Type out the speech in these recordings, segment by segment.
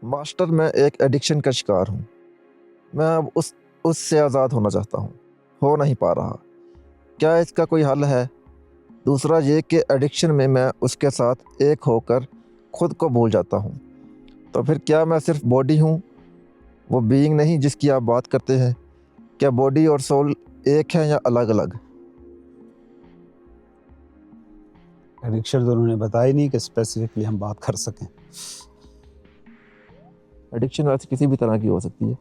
Master میں ایک addiction کا شکار ہوں۔ میں اب اس سے آزاد ہونا چاہتا ہوں، ہو نہیں پا رہا۔ کیا اس کا کوئی حل ہے؟ دوسرا یہ کہ ایڈکشن میں اس کے ساتھ ایک ہو کر خود کو بھول جاتا ہوں۔ تو پھر کیا میں صرف باڈی ہوں، وہ بینگ نہیں جس کی آپ بات کرتے ہیں؟ کیا باڈی اور سول ایک ہیں یا الگ الگ؟ ایڈکشن تو انہوں نے بتایا نہیں کہ اسپیسیفکلی ہم بات کر سکیں۔ ایڈکشن ویسے کسی بھی طرح کی ہو سکتی ہے۔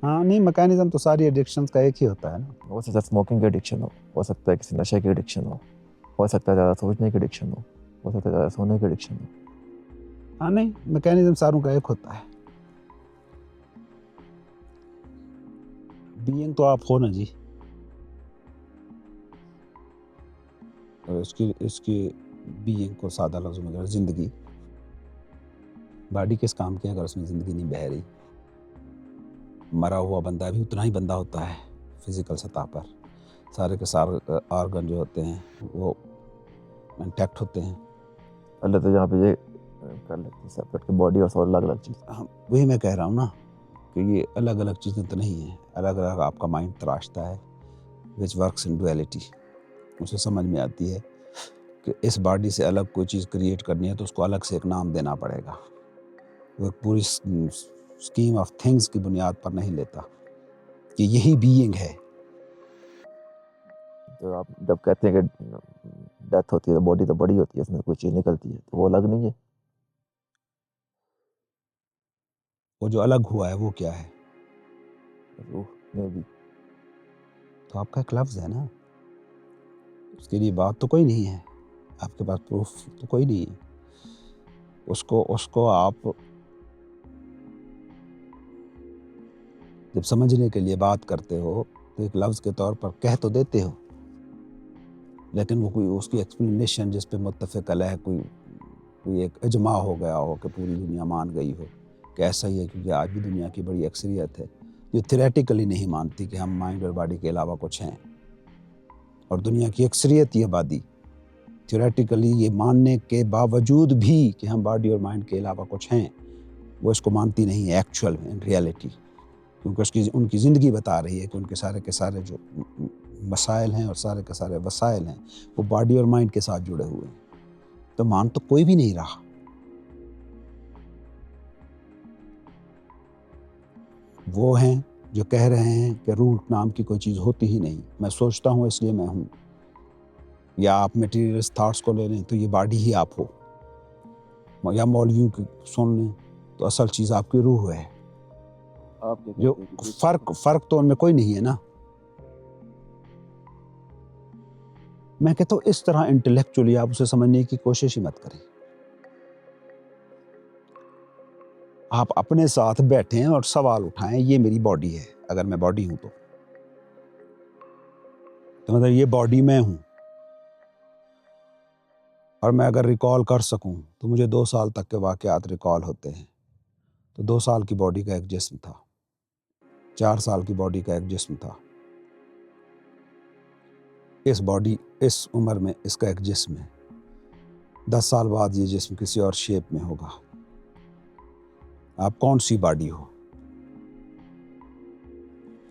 ہاں نہیں، میکینزم تو ساری ایڈکشنز کا ایک ہی ہوتا ہے نا۔ ہو سکتا ہے اسموکنگ کی ایڈکشن ہو سکتا ہے کسی نشے کی ایڈکشن ہو سکتا ہے زیادہ سوچنے کی ایڈکشن ہو سکتا ہے زیادہ سونے کی ایڈکشن ہو۔ ہاں نہیں، میکینزم ساروں کا ایک ہوتا ہے۔ بینگ تو آپ ہو نا جی، اور اس کی بینگ کو سادہ لفظوں میں اگر زندگی، باڈی کس کام کی ہے اگر اس میں زندگی نہیں بہہ رہی؟ مرا ہوا بندہ بھی اتنا ہی بندہ ہوتا ہے فزیکل سطح پر، سارے کے سارے آرگن جو ہوتے ہیں وہ انٹیکٹ ہوتے ہیں۔ اللہ تو یہاں پہ یہ کر لیتے ہیں سیپریٹ کہ باڈی اور سول الگ الگ چیز۔ وہی میں کہہ رہا ہوں نا کہ یہ الگ الگ چیزیں تو نہیں ہیں، الگ الگ آپ کا مائنڈ تراشتا ہے which works in duality۔ اسے سمجھ میں آتی ہے کہ اس باڈی سے الگ کوئی چیز کریٹ کرنی ہے تو اس کو الگ سے ایک نام دینا پڑے گا، وہ ایک پوری اسکیم آف تھنگس کی بنیاد پر نہیں لیتا کہ یہی بینگ ہے۔ تو آپ جب کہتے ہیں کہ ڈیتھ ہوتی ہے تو باڈی تو بڑی ہوتی ہے، اس میں کوئی چیز نکلتی ہے تو وہ الگ نہیں ہے؟ وہ جو الگ ہوا ہے وہ کیا ہے؟ روح میں بھی تو آپ کا ایک لفظ ہے نا، اس کے لیے بات تو کوئی نہیں ہے، آپ کے پاس پروف تو کوئی نہیں ہے۔ اس کو آپ جب سمجھنے کے لیے بات کرتے ہو تو ایک لفظ کے طور پر کہہ تو دیتے ہو، لیکن وہ کوئی اس کی ایکسپلینیشن جس پہ متفق علیہ کوئی ایک اجماع ہو گیا ہو کہ پوری دنیا مان گئی ہو کہ ایسا ہی ہے، کیونکہ آج بھی دنیا کی بڑی اکثریت ہے جو تھیوریٹیکلی نہیں مانتی کہ ہم مائنڈ اور باڈی کے علاوہ کچھ ہیں، اور دنیا کی اکثریت یہ آبادی تھیوریٹیکلی یہ ماننے کے باوجود بھی کہ ہم باڈی اور مائنڈ کے علاوہ کچھ ہیں، وہ اس کو مانتی نہیں ہے ایکچوئل میں، ان ریالٹی، کیونکہ ان کی زندگی بتا رہی ہے کہ ان کے سارے کے سارے جو مسائل ہیں اور سارے کے سارے وسائل ہیں وہ باڈی اور مائنڈ کے ساتھ جڑے ہوئے ہیں۔ تو مان تو کوئی بھی نہیں رہا۔ وہ ہیں جو کہہ رہے ہیں کہ روح نام کی کوئی چیز ہوتی ہی نہیں، میں سوچتا ہوں اس لیے میں ہوں، یا آپ میٹیریلس تھاٹس کو لے لیں تو یہ باڈی ہی آپ ہو، یا مولویوں کی سن لیں تو اصل چیز آپ کی روح ہے۔ جو فرق تو ان میں کوئی نہیں ہے نا۔ میں کہتا ہوں اس طرح انٹلیکچولی آپ اسے سمجھنے کی کوشش ہی مت کریں۔ آپ اپنے ساتھ بیٹھیں اور سوال اٹھائیں، یہ میری باڈی ہے، اگر میں باڈی ہوں تو مطلب یہ باڈی میں ہوں، اور میں اگر ریکال کر سکوں تو مجھے 2 سال تک کے واقعات ریکال ہوتے ہیں، تو 2 سال کی باڈی کا ایک جسم تھا، 4 سال کی باڈی کا ایک جسم تھا، اس باڈی اس عمر میں اس کا ایک جسم ہے، 10 سال بعد یہ جسم کسی اور شیپ میں ہوگا۔ آپ کون سی باڈی ہو؟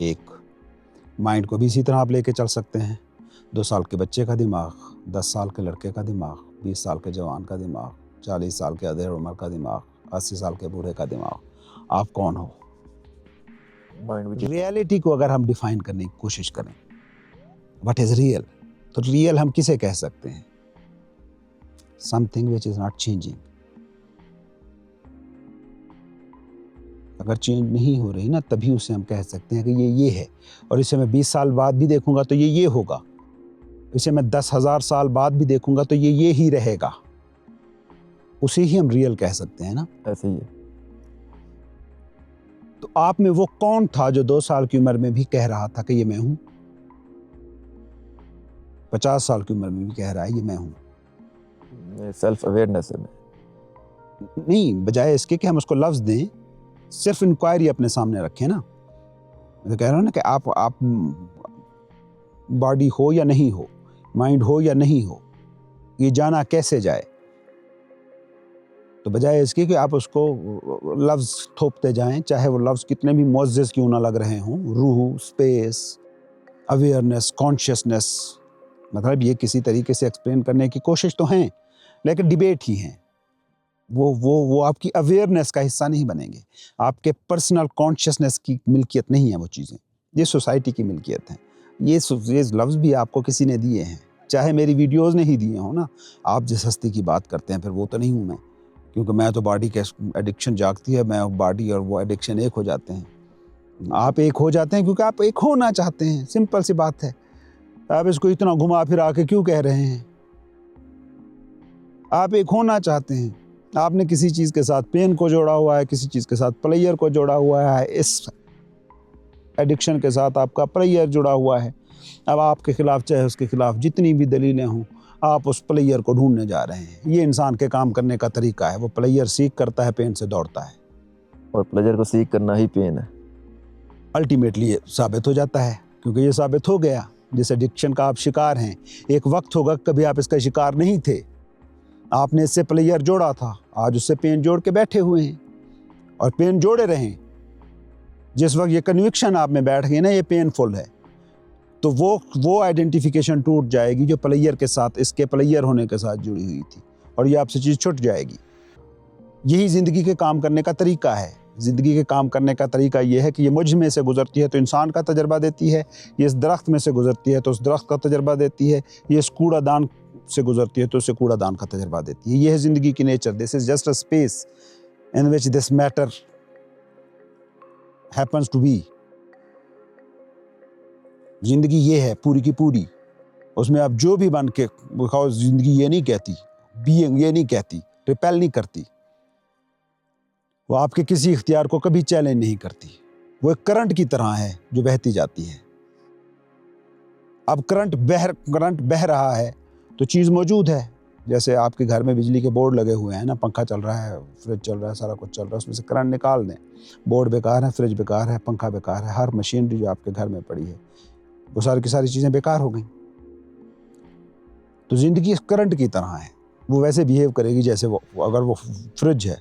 ایک مائنڈ کو بھی اسی طرح آپ لے کے چل سکتے ہیں، 2 سال کے بچے کا دماغ، 10 سال کے لڑکے کا دماغ، 20 سال کے جوان کا دماغ، 40 سال کے ادھیڑ عمر کا دماغ، 80 سال کے بوڑھے کا دماغ۔ آپ کون ہو؟ ریئلٹی کو اگر ہم ڈیفائن کرنے کی کوشش کریں، واٹ از ریئل، تو ریئل ہم کسے کہہ سکتے ہیں؟ Some thing which is not changing. اگر چینج نہیں ہو رہی نا تبھی اسے ہم کہہ سکتے ہیں کہ یہ ہے، اور اسے میں 20 سال بعد بھی دیکھوں گا تو یہ ہوگا، اسے میں 10,000 سال بعد بھی دیکھوں گا تو یہ ہی رہے گا، اسے ہی ہم ریئل کہہ سکتے ہیں نا۔ ایسے ہی ہے۔ تو آپ میں وہ کون تھا جو 2 سال کی عمر میں بھی کہہ رہا تھا کہ یہ میں ہوں، 50 سال کی عمر میں بھی کہہ رہا ہے یہ میں ہوں؟ سیلف اویئرنیس ہے۔ نہیں، بجائے اس کے کہ ہم اس کو لفظ دیں، صرف انکوائری اپنے سامنے رکھیں نا۔ میں کہہ رہا ہوں نا کہ آپ باڈی ہو یا نہیں ہو، مائنڈ ہو یا نہیں ہو، یہ جانا کیسے جائے؟ تو بجائے اس کی کہ آپ اس کو لفظ تھوپتے جائیں، چاہے وہ لفظ کتنے بھی معزز کیوں نہ لگ رہے ہوں، روح، اسپیس، اویئرنیس، کانشیسنس، مطلب یہ کسی طریقے سے ایکسپلین کرنے کی کوشش تو ہیں لیکن ڈیبیٹ ہی ہیں، وہ آپ کی اویئرنیس کا حصہ نہیں بنیں گے، آپ کے پرسنل کانشیسنس کی ملکیت نہیں ہیں وہ چیزیں، یہ سوسائٹی کی ملکیت ہیں۔ یہ لفظ بھی آپ کو کسی نے دیے ہیں، چاہے میری ویڈیوز نہیں دیے ہوں نا، آپ جس ہستی کی بات کرتے ہیں پھر وہ تو نہیں ہوں میں، کیونکہ میں تو باڈی کے ایڈکشن جاگتی ہے، میں باڈی اور وہ ایڈکشن ایک ہو جاتے ہیں، آپ ایک ہو جاتے ہیں کیونکہ آپ ایک ہونا چاہتے ہیں، سمپل سی بات ہے۔ آپ اس کو اتنا گھما پھرا کے کیوں کہہ رہے ہیں؟ آپ ایک ہونا چاہتے ہیں، آپ نے کسی چیز کے ساتھ پین کو جوڑا ہوا ہے، کسی چیز کے ساتھ پلیئر کو جوڑا ہوا ہے، اس ایڈکشن کے ساتھ آپ کا پلیئر جڑا ہوا ہے، اب آپ کے خلاف چاہے اس کے خلاف جتنی بھی دلیلیں ہوں، آپ اس پلیئر کو ڈھونڈنے جا رہے ہیں۔ یہ انسان کے کام کرنے کا طریقہ ہے، وہ پلیئر سیکھ کرتا ہے، پین سے دوڑتا ہے، اور پلیجر کو سیکھ کرنا ہی پین ہے۔ الٹیمیٹلی یہ ثابت ہو جاتا ہے، کیونکہ یہ ثابت ہو گیا جس ایڈکشن کا آپ شکار ہیں، ایک وقت ہوگا کبھی آپ اس کا شکار نہیں تھے، آپ نے اس سے پلیئر جوڑا تھا، آج اس سے پین جوڑ کے بیٹھے ہوئے ہیں اور پین جوڑے رہیں۔ جس وقت یہ کنوکشن آپ میں بیٹھ گئی نا یہ پین فل ہے، تو وہ آئیڈینٹیفیکیشن ٹوٹ جائے گی جو پلیئر کے ساتھ، اس کے پلیئر ہونے کے ساتھ جڑی ہوئی تھی، اور یہ آپ سے چیز چھٹ جائے گی۔ یہی زندگی کے کام کرنے کا طریقہ ہے۔ زندگی کے کام کرنے کا طریقہ یہ ہے کہ یہ مجھ میں سے گزرتی ہے تو انسان کا تجربہ دیتی ہے، یہ اس درخت میں سے گزرتی ہے تو اس درخت کا تجربہ دیتی ہے، یہ اس کوڑا دان سے گزرتی ہے تو اسے کوڑا دان کا تجربہ دیتی ہے۔ یہ ہے زندگی کی nature. This is just a space in which this matter happens to be۔ زندگی یہ ہے پوری کی پوری، اس میں آپ جو بھی بن کے بخاؤ، زندگی یہ نہیں کہتی، بینگ یہ نہیں کہتی، ریپیل نہیں کرتی، وہ آپ کے کسی اختیار کو کبھی چیلنج نہیں کرتی، وہ ایک کرنٹ کی طرح ہے جو بہتی جاتی ہے۔ اب کرنٹ بہہ رہا ہے تو چیز موجود ہے، جیسے آپ کے گھر میں بجلی کے بورڈ لگے ہوئے ہیں نا، پنکھا چل رہا ہے، فریج چل رہا ہے، سارا کچھ چل رہا ہے، اس میں سے کرنٹ نکال دیں، بورڈ بیکار ہے، فریج بیکار ہے، پنکھا بیکار ہے، ہر مشینری جو آپ کے گھر میں پڑی ہے وہ ساری کی ساری چیزیں بیکار ہو گئیں۔ تو زندگی اس کرنٹ کی طرح ہے، وہ ویسے بیہیو کرے گی جیسے وہ اگر وہ فریج ہے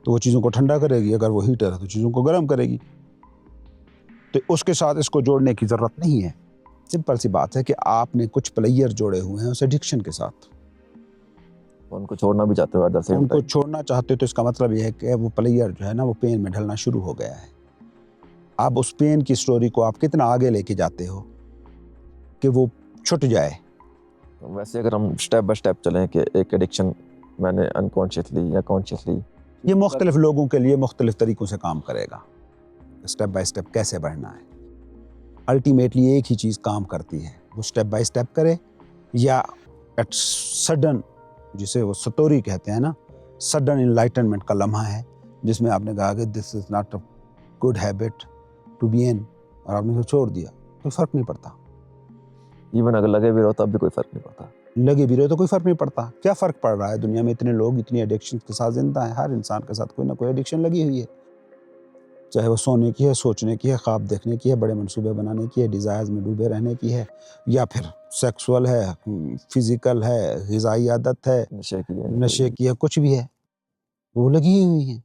تو وہ چیزوں کو ٹھنڈا کرے گی، اگر وہ ہیٹر ہے تو چیزوں کو گرم کرے گی۔ تو اس کے ساتھ اس کو جوڑنے کی ضرورت نہیں ہے۔ سمپل سی بات ہے کہ آپ نے کچھ پلیئر جوڑے ہوئے ہیں اس ایڈکشن کے ساتھ، ان کو چھوڑنا بھی چاہتے ہو ایٹ دا سیم ان کو ٹائم۔ چھوڑنا چاہتے ہو تو اس کا مطلب یہ ہے کہ وہ پلیئر جو ہے نا وہ پین میں ڈھلنا شروع ہو گیا ہے۔ اب اس پین کی سٹوری کو آپ کتنا آگے لے کے جاتے ہو کہ وہ چھٹ جائے۔ ویسے اگر ہم سٹیپ بائی سٹیپ چلیں کہ ایک ایڈکشن میں نے انکانشیسلی یا کانشیسلی، یہ مختلف لوگوں کے لیے مختلف طریقوں سے کام کرے گا، سٹیپ بائی سٹیپ کیسے بڑھنا ہے۔ الٹیمیٹلی ایک ہی چیز کام کرتی ہے، وہ سٹیپ بائی سٹیپ کرے یا ایٹ سڈن، جسے وہ ستوری کہتے ہیں نا، سڈن انلائٹنمنٹ کا لمحہ ہے جس میں آپ نے کہا کہ this is not a good habit to be in, اور آپ نے اسے چھوڑ دیا، کوئی فرق نہیں پڑتا۔ ایون اگر لگے بھی رہو تب بھی کوئی فرق نہیں پڑتا، لگے بھی رہے تو کوئی فرق نہیں پڑتا۔ کیا فرق پڑ رہا ہے؟ دنیا میں اتنے لوگ اتنی ایڈکشن کے ساتھ زندہ ہیں، ہر انسان کے ساتھ کوئی نہ کوئی ایڈکشن لگی ہوئی ہے، چاہے وہ سونے کی ہے، سوچنے کی ہے، خواب دیکھنے کی ہے، بڑے منصوبے بنانے کی ہے، ڈیزائرز میں ڈوبے رہنے کی ہے، یا پھر سیکسول ہے، فزیکل ہے، غذائی عادت ہے، نشے کی ہے، کچھ بھی ہے، وہ لگی ہوئی ہیں۔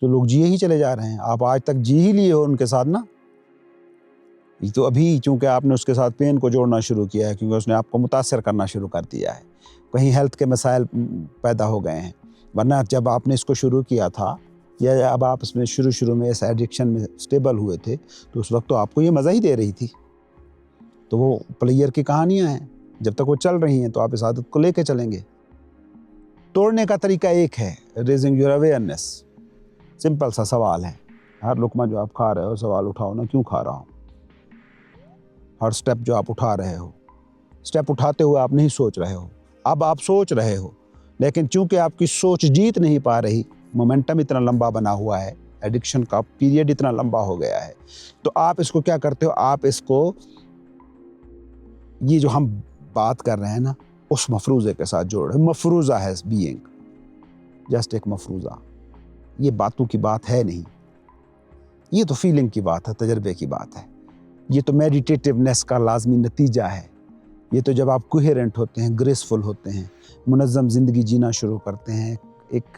تو لوگ جیے ہی چلے جا رہے ہیں، آپ آج تک جی ہی لیے ہو ان کے ساتھ نا، تو ابھی چونکہ آپ نے اس کے ساتھ پین کو جوڑنا شروع کیا ہے، کیونکہ اس نے آپ کو متاثر کرنا شروع کر دیا ہے، کہیں ہیلتھ کے مسائل پیدا ہو گئے ہیں، ورنہ جب آپ نے اس کو شروع کیا تھا یا اب آپ اس میں شروع میں اس ایڈکشن میں سٹیبل ہوئے تھے تو اس وقت تو آپ کو یہ مزہ ہی دے رہی تھی۔ تو وہ پلیئر کی کہانیاں ہیں، جب تک وہ چل رہی ہیں تو آپ اس عادت کو لے کے چلیں گے۔ توڑنے کا طریقہ ایک ہے، ریزنگ یور اویئرنیس۔ سمپل سا سوال ہے، ہر لقمہ جو آپ کھا رہے ہو سوال اٹھاؤ نا، کیوں کھا رہا ہوں؟ ہر سٹیپ جو آپ اٹھا رہے ہو، سٹیپ اٹھاتے ہوئے آپ نہیں سوچ رہے ہو، اب آپ سوچ رہے ہو، لیکن چونکہ آپ کی سوچ جیت نہیں پا رہی، مومنٹم اتنا لمبا بنا ہوا ہے، ایڈکشن کا پیریڈ اتنا لمبا ہو گیا ہے، تو آپ اس کو کیا کرتے ہو، آپ اس کو، یہ جو ہم بات کر رہے ہیں نا، اس مفروضے کے ساتھ جوڑ رہے ہیں۔ مفروضہ ہے بینگ، جسٹ ایک مفروضہ، یہ باتوں کی بات ہے نہیں، یہ تو فیلنگ کی بات ہے، تجربے کی بات ہے، یہ تو میڈیٹیٹیونیس کا لازمی نتیجہ ہے۔ یہ تو جب آپ کوہیرنٹ ہوتے ہیں، گریسفل ہوتے ہیں، منظم زندگی جینا شروع کرتے ہیں، ایک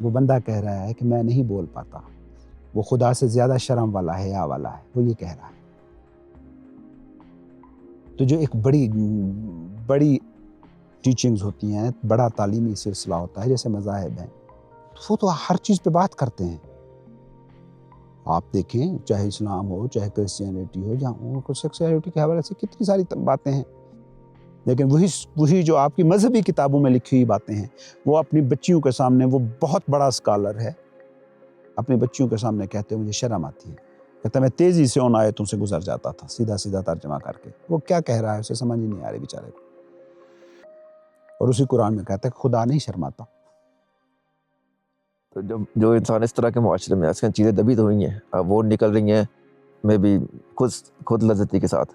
وہ بندہ کہہ رہا ہے کہ میں نہیں بول پاتا، وہ خدا سے زیادہ شرم والا ہے، حیا والا ہے، وہ یہ کہہ رہا ہے۔ تو جو ایک بڑی ٹیچنگز ہوتی ہیں، بڑا تعلیمی سلسلہ ہوتا ہے جیسے مذاہب ہیں، وہ تو ہر چیز پہ بات کرتے ہیں۔ آپ دیکھیں چاہے اسلام ہو، چاہے کرسچینٹی ہو، جہاں سیکسولیٹی کے حوالے سے کتنی ساری باتیں ہیں، لیکن وہی جو آپ کی مذہبی کتابوں میں لکھی ہوئی باتیں ہیں، وہ اپنی بچیوں کے سامنے، وہ بہت بڑا اسکالر ہے، اپنی بچیوں کے سامنے کہتے ہیں مجھے شرم آتی ہے، کہتا میں تیزی سے ان آیتوں سے گزر جاتا تھا سیدھا سیدھا ترجمہ کر کے۔ وہ کیا کہہ رہا ہے اسے سمجھ ہی نہیں آ رہی بیچارے کو، اور اسی قرآن میں کہتا ہے خدا نہیں شرماتا۔ تو جو انسان اس طرح کے معاشرے میں ایسی چیزیں دبی تو ہوئی ہیں، اب وہ نکل رہی ہیں میں بھی خود لذتی کے ساتھ،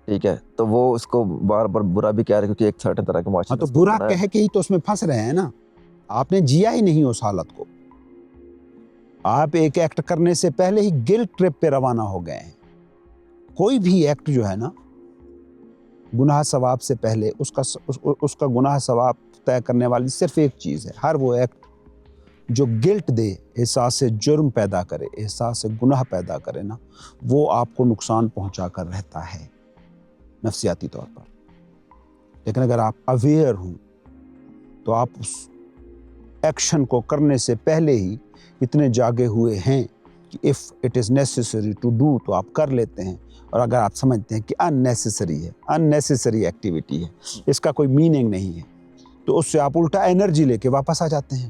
ٹھیک ہے، تو وہ اس کو بار بار برا بھی کہہ رہے کیونکہ ایک سرٹن طرح کے معاشرے تو برا کہہ کے ہی تو اس میں پھنس رہے ہیں نا، آپ نے جیا ہی نہیں اس حالت کو، آپ ایک ایکٹ کرنے سے پہلے ہی گلٹ ٹرپ پہ روانہ ہو گئے ہیں۔ کوئی بھی ایکٹ جو ہے نا گناہ ثواب سے پہلے اس کا گناہ ثواب طے کرنے والی صرف ایک چیز ہے، ہر وہ ایکٹ جو گلٹ دے، احساس جرم پیدا کرے، احساس گناہ پیدا کرے نا، وہ آپ کو نقصان پہنچا کر رہتا ہے نفسیاتی طور پر۔ لیکن اگر آپ اویئر ہوں تو آپ اس ایکشن کو کرنے سے پہلے ہی اتنے جاگے ہوئے ہیں کہ if it is necessary to do تو آپ کر لیتے ہیں، اور اگر آپ سمجھتے ہیں کہ unnecessary ایکٹیویٹی ہے، اس کا کوئی میننگ نہیں ہے، تو اس سے آپ الٹا انرجی لے کے واپس آ جاتے ہیں۔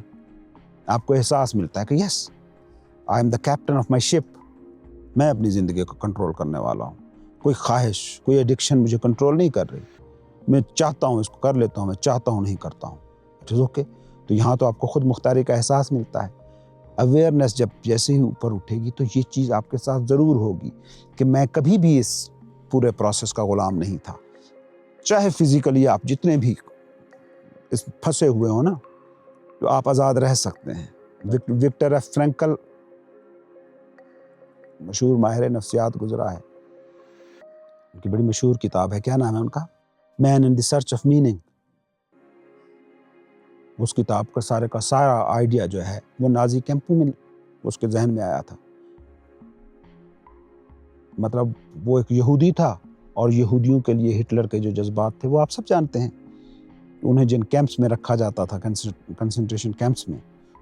آپ کو احساس ملتا ہے کہ yes I am the captain of my ship, میں اپنی زندگی کو کنٹرول کرنے والا ہوں، کوئی خواہش، کوئی ایڈکشن مجھے کنٹرول نہیں کر رہی، میں چاہتا ہوں اس کو کر لیتا ہوں، میں چاہتا ہوں نہیں کرتا ہوں، اٹ از اوکے۔ تو یہاں تو آپ کو خود مختاری کا احساس ملتا ہے۔ اویئرنیس جب جیسے ہی اوپر اٹھے گی تو یہ چیز آپ کے ساتھ ضرور ہوگی کہ میں کبھی بھی اس پورے پروسیس کا غلام نہیں تھا، چاہے فزیکلی آپ جتنے بھی اس پھنسے ہوئے ہوں نا، تو آپ آزاد رہ سکتے ہیں۔ وکٹر ایف فرینکل مشہور ماہر نفسیات گزرا ہے، ان کی بڑی مشہور کتاب ہے، کیا نام ہے ان کا؟ مین ان دی سرچ آف میننگ۔ اس کتاب کا سارا آئیڈیا جو ہے وہ نازی کیمپوں میں اس کے ذہن میں آیا تھا۔ مطلب وہ ایک یہودی تھا، اور یہودیوں کے لیے ہٹلر کے جو جذبات تھے وہ آپ سب جانتے ہیں، انہیں جن کیمپس میں رکھا جاتا تھا، کنسنٹریشن کیمپس میں،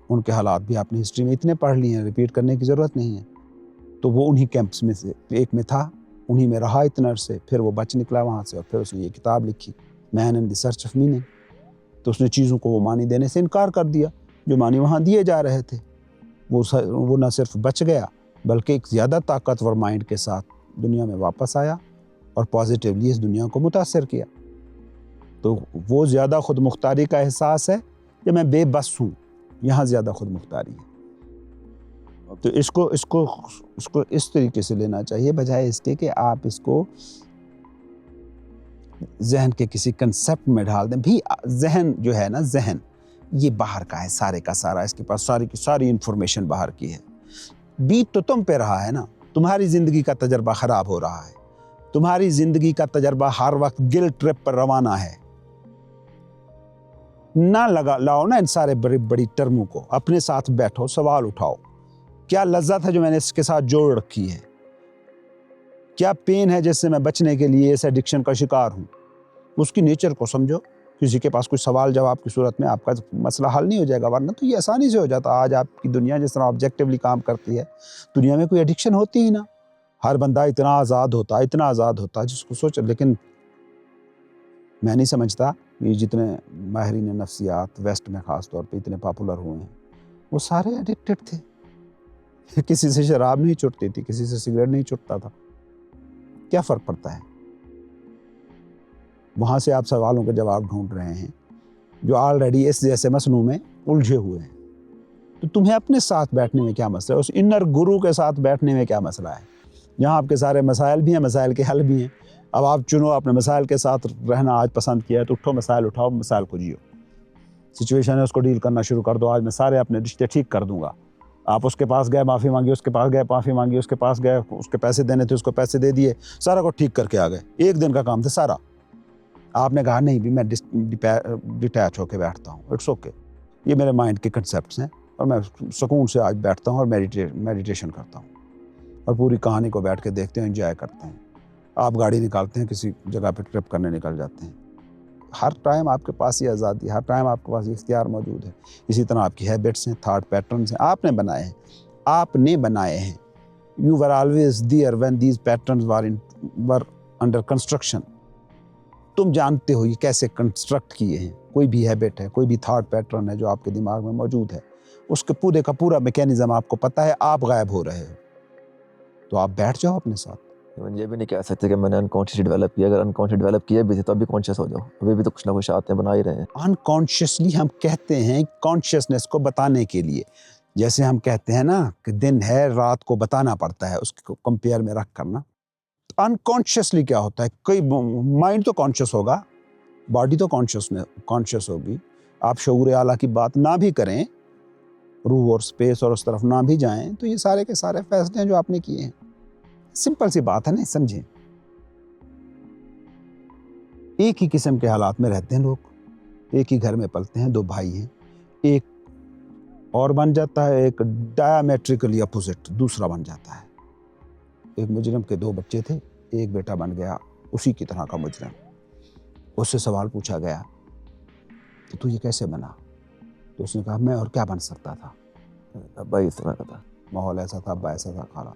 ان کے حالات بھی آپ نے ہسٹری میں اتنے پڑھ لیے ہیں، ریپیٹ کرنے کی ضرورت نہیں ہے۔ تو وہ انہی کیمپس میں سے ایک میں تھا، انہی میں رہا اتنے عرصے، پھر وہ بچ نکلا وہاں سے، اور پھر اس نے یہ کتاب لکھی مین ان دی سرچ آف میننگ۔ تو اس نے چیزوں کو وہ معنی دینے سے انکار کر دیا جو معنی وہاں دیے جا رہے تھے۔ وہ نہ صرف بچ گیا بلکہ ایک زیادہ طاقتور مائنڈ کے ساتھ دنیا میں واپس آیا اور پازیٹیولی اس دنیا کو متاثر کیا۔ تو وہ زیادہ خود مختاری کا احساس ہے کہ میں بے بس ہوں، یہاں زیادہ خود مختاری ہے۔ تو اس کو اس طریقے سے لینا چاہیے، بجائے اس کے کہ آپ اس کو ذہن کے کسی کنسیپٹ میں ڈال دیں۔ بھی ذہن جو ہے نا، ذہن یہ باہر کا ہے سارے کا سارا، اس کے پاس ساری کی ساری انفارمیشن باہر کی ہے، بیت تو تم پہ رہا ہے نا، تمہاری زندگی کا تجربہ خراب ہو رہا ہے، تمہاری زندگی کا تجربہ ہر وقت گلٹ ٹرپ پر روانہ ہے۔ نہ لاؤ نا ان سارے بڑی ٹرموں کو، اپنے ساتھ بیٹھو، سوال اٹھاؤ، کیا لذت ہے جو میں نے اس کے ساتھ جوڑ رکھی ہے، کیا پین ہے جس سے میں بچنے کے لیے اس ایڈکشن کا شکار ہوں، اس کی نیچر کو سمجھو۔ کسی کے پاس کوئی سوال جواب کی صورت میں آپ کا مسئلہ حل نہیں ہو جائے گا، ورنہ تو یہ آسانی سے ہو جاتا۔ آج آپ کی دنیا جس طرح آبجیکٹیولی کام کرتی ہے، دنیا میں کوئی ایڈکشن ہوتی ہی نہ، ہر بندہ اتنا آزاد ہوتا جس کو سوچ۔ لیکن میں نہیں سمجھتا یہ جتنے ماہرین نفسیات ویسٹ میں خاص طور پہ اتنے پاپولر ہوئے ہیں، وہ سارے ایڈکٹڈ تھے۔ کسی سے شراب نہیں چھٹتی تھی، کسی سے سگریٹ نہیں چھٹتا تھا، کیا فرق پڑتا ہے؟ وہاں سے آپ سوالوں کے جواب ڈھونڈ رہے ہیں جو آلریڈی اس جیسے مصنوع میں الجھے ہوئے ہیں۔ تو تمہیں اپنے ساتھ بیٹھنے میں کیا مسئلہ ہے؟ اس انر گرو کے ساتھ بیٹھنے میں کیا مسئلہ ہے؟ یہاں آپ کے سارے مسائل بھی ہیں، مسائل کے حل بھی ہیں۔ اب آپ چنو، اپنے مسائل کے ساتھ رہنا آج پسند کیا ہے تو اٹھو، مسائل اٹھاؤ، مسائل کو جیو۔ سچویشن ہے اس کو ڈیل کرنا شروع کر دو، آج میں سارے اپنے رشتے ٹھیک کر دوں گا۔ آپ اس کے پاس گئے، معافی مانگی، اس کے پاس گئے، معافی مانگی، اس کے پاس گئے، اس کے پیسے دینے تھے، اس کو پیسے دے دیے، سارا کو ٹھیک کر کے آ گئے۔ ایک دن کا کام تھا سارا۔ آپ نے کہا نہیں بھی میں ڈیٹیچ ہو کے بیٹھتا ہوں، اٹس اوکے، یہ میرے مائنڈ کے کنسیپٹس ہیں اور میں سکون سے آج بیٹھتا ہوں اور میڈیٹیشن کرتا ہوں اور پوری کہانی کو بیٹھ کے دیکھتے ہیں، انجوائے کرتے ہیں. آپ گاڑی نکالتے ہیں، کسی جگہ پہ ٹرپ کرنے نکل جاتے ہیں. ہر ٹائم آپ کے پاس یہ آزادی، ہر ٹائم آپ کے پاس یہ اختیار موجود ہے. اسی طرح آپ کی ہیبٹس ہیں، تھاٹ پیٹرنز ہیں، آپ نے بنائے ہیں. You were always there when these patterns were under construction. تم جانتے ہو یہ کیسے کنسٹرکٹ کیے ہیں. کوئی بھی ہیبٹ ہے، کوئی بھی تھاٹ پیٹرن ہے جو آپ کے دماغ میں موجود ہے، اس کے پورے کا پورا میکینزم آپ کو پتہ ہے، آپ غائب ہو رہے ہو. تو آپ بیٹھ جاؤ اپنے ساتھ. یہ بھی نہیں کہہ سکتے کہ میں نے انکانشیسلی ڈیولپ کیا. اگر انکانشیسلی ڈیولپ کیے بھی تھے تو ابھی کانشیس ہو جاؤ. ابھی بھی تو کچھ نہ کچھ آتے ہیں، بنا ہی رہے ہیں. انکانشیسلی ہم کہتے ہیں کانشیسنس کو بتانے کے لیے. جیسے ہم کہتے ہیں نا کہ دن ہے رات کو بتانا پڑتا ہے، اس کو کمپیئر میں رکھ کرنا. انکانشیسلی کیا ہوتا ہے؟ کوئی مائنڈ تو کانشیس ہوگا، باڈی تو کانشیس ہوگی. آپ شعور اعلیٰ کی بات نہ بھی کریں، روح اور سپیس اور اس طرف نہ بھی جائیں، تو یہ سارے کے سارے فیصلے ہیں جو آپ نے کیے ہیں. سمپل سی بات ہے، نہیں سمجھیں. ایک ہی قسم کے حالات میں رہتے ہیں لوگ، ایک ہی گھر میں پلتے ہیں، 2 بھائی ہیں. ایک اور بن جاتا ہے، ایک ڈایامیٹریکلی اپوزٹ دوسرا بن جاتا ہے. ایک مجرم کے 2 بچے تھے، ایک بیٹا بن گیا اسی کی طرح کا مجرم. اس سے سوال پوچھا گیا کہ تو یہ کیسے بنا؟ تو اس نے کہا میں اور کیا بن سکتا تھا، ابا اس طرح کا تھا، ماحول ایسا تھا، ابا ایسا تھا، کھانا.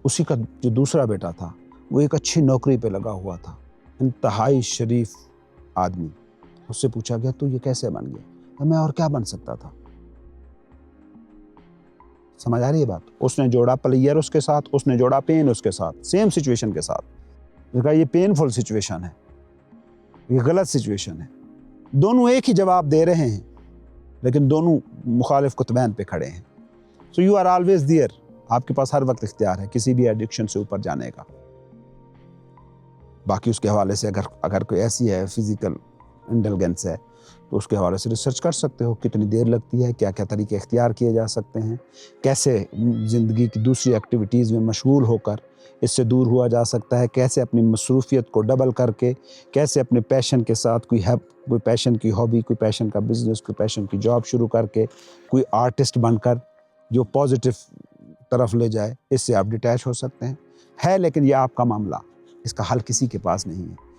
اسی کا جو دوسرا بیٹا تھا وہ ایک اچھی نوکری پہ لگا ہوا تھا، انتہائی شریف آدمی. اس سے پوچھا گیا تو یہ کیسے بن گیا؟ میں اور کیا بن سکتا تھا. سمجھ آ رہی ہے بات؟ اس نے جوڑا پلیئر اس کے ساتھ، اس نے جوڑا پین اس کے ساتھ، سیم سچویشن کے ساتھ. اس نے کہا یہ پینفل سچویشن ہے، یہ غلط سچویشن ہے. دونوں ایک ہی جواب دے رہے ہیں لیکن دونوں مخالف قطبین پہ کھڑے ہیں. So you are always there. آپ کے پاس ہر وقت اختیار ہے کسی بھی ایڈکشن سے اوپر جانے کا. باقی اس کے حوالے سے اگر کوئی ایسی ہے فزیکل انٹیلیجنس ہے تو اس کے حوالے سے ریسرچ کر سکتے ہو، کتنی دیر لگتی ہے، کیا کیا طریقے اختیار کیے جا سکتے ہیں، کیسے زندگی کی دوسری ایکٹیویٹیز میں مشغول ہو کر اس سے دور ہوا جا سکتا ہے، کیسے اپنی مصروفیت کو ڈبل کر کے، کیسے اپنے پیشن کے ساتھ کوئی پیشن کی ہابی، کوئی پیشن کا بزنس، کوئی پیشن کی جاب شروع کر کے، کوئی آرٹسٹ بن کر جو پازیٹیو طرف لے جائے، اس سے آپ ڈیٹیچ ہو سکتے ہیں. ہے لیکن یہ آپ کا معاملہ، اس کا حل کسی کے پاس نہیں ہے.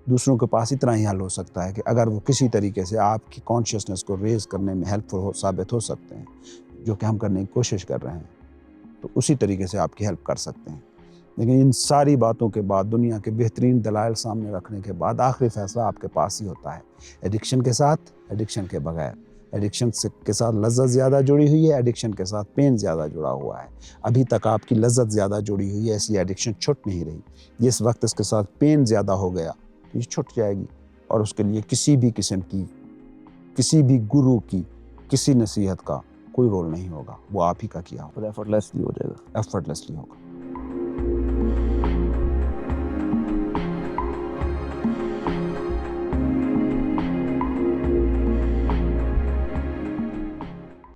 دوسروں کے پاس اتنا ہی حل ہو سکتا ہے کہ اگر وہ کسی طریقے سے آپ کی کانشیسنس کو ریز کرنے میں ہیلپ فل ثابت ہو سکتے ہیں، جو کہ ہم کرنے کی کوشش کر رہے ہیں، تو اسی طریقے سے آپ کی ہیلپ کر سکتے ہیں. لیکن ان ساری باتوں کے بعد، دنیا کے بہترین دلائل سامنے رکھنے کے بعد، آخری فیصلہ آپ کے پاس ہی ہوتا ہے. ایڈکشن کے ساتھ، ایڈکشن کے بغیر. ایڈکشن کے ساتھ لذت زیادہ جڑی ہوئی ہے، ایڈکشن کے ساتھ پین زیادہ جڑا ہوا ہے. ابھی تک آپ کی لذت زیادہ جڑی ہوئی ہے، ایسی ایڈکشن چھٹ نہیں رہی. جس وقت اس کے ساتھ پین زیادہ ہو گیا تو یہ چھٹ جائے گی، اور اس کے لیے کسی بھی قسم کی، کسی بھی گرو کی، کسی نصیحت کا کوئی رول نہیں ہوگا. وہ آپ ہی کا کیا ہوگا، ایفرٹلیسلی ہو جائے گا. ایفرٹلیسلی ہوگا.